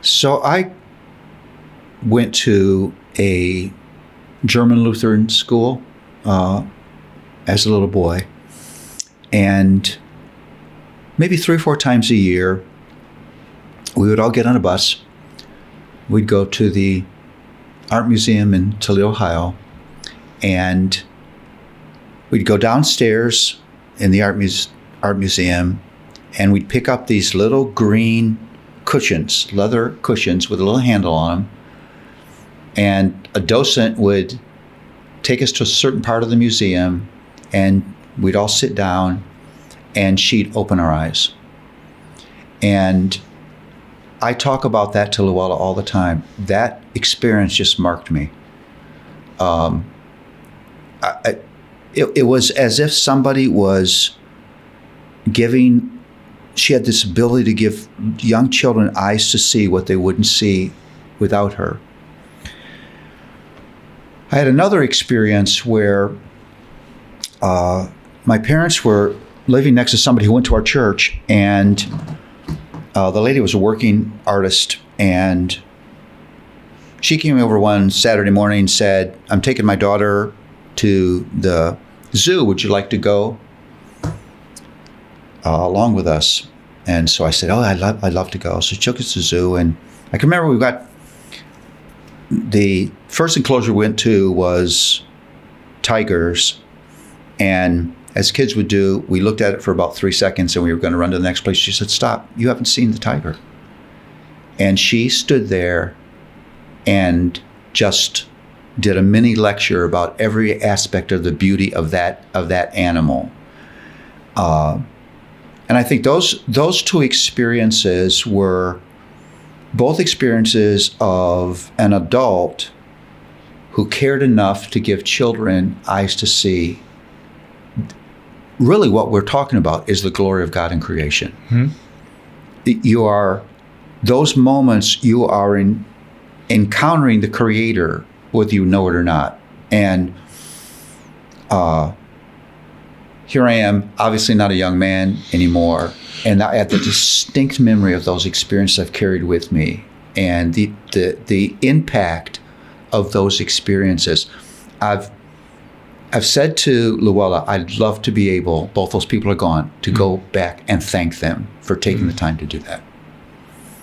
So I went to a German Lutheran school as a little boy, and maybe 3 or 4 times a year, we would all get on a bus. We'd go to the art museum in Toledo, Ohio, and we'd go downstairs in the art museum, and we'd pick up these little green cushions, leather cushions with a little handle on them, and a docent would take us to a certain part of the museum, and we'd all sit down, and she'd open our eyes. And I talk about that to Luella all the time. That experience just marked me. It was as if somebody was she had this ability to give young children eyes to see what they wouldn't see without her. I had another experience where my parents were living next to somebody who went to our church, and the lady was a working artist, and she came over one Saturday morning and said, "I'm taking my daughter to the zoo. Would you like to go along with us?" And so I said, "Oh, I'd love to go." So she took us to the zoo, and I can remember we got the first enclosure we went to was tigers, and as kids would do, we looked at it for about 3 seconds, and we were going to run to the next place. She said, "Stop, you haven't seen the tiger." And she stood there and just did a mini lecture about every aspect of the beauty of that animal. And I think those two experiences were both experiences of an adult who cared enough to give children eyes to see. Really what we're talking about is the glory of God in creation. Mm-hmm. Those moments you are encountering the Creator, whether you know it or not. And here I am, obviously not a young man anymore, and I had the distinct memory of those experiences I've carried with me, and the impact of those experiences. I've said to Luella, I'd love to be able, both those people are gone, to go back and thank them for taking the time to do that.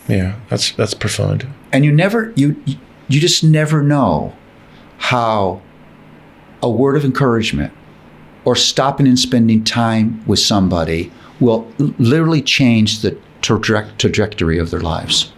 Yeah, that's profound. And you just never know how a word of encouragement or stopping and spending time with somebody will literally change the trajectory of their lives.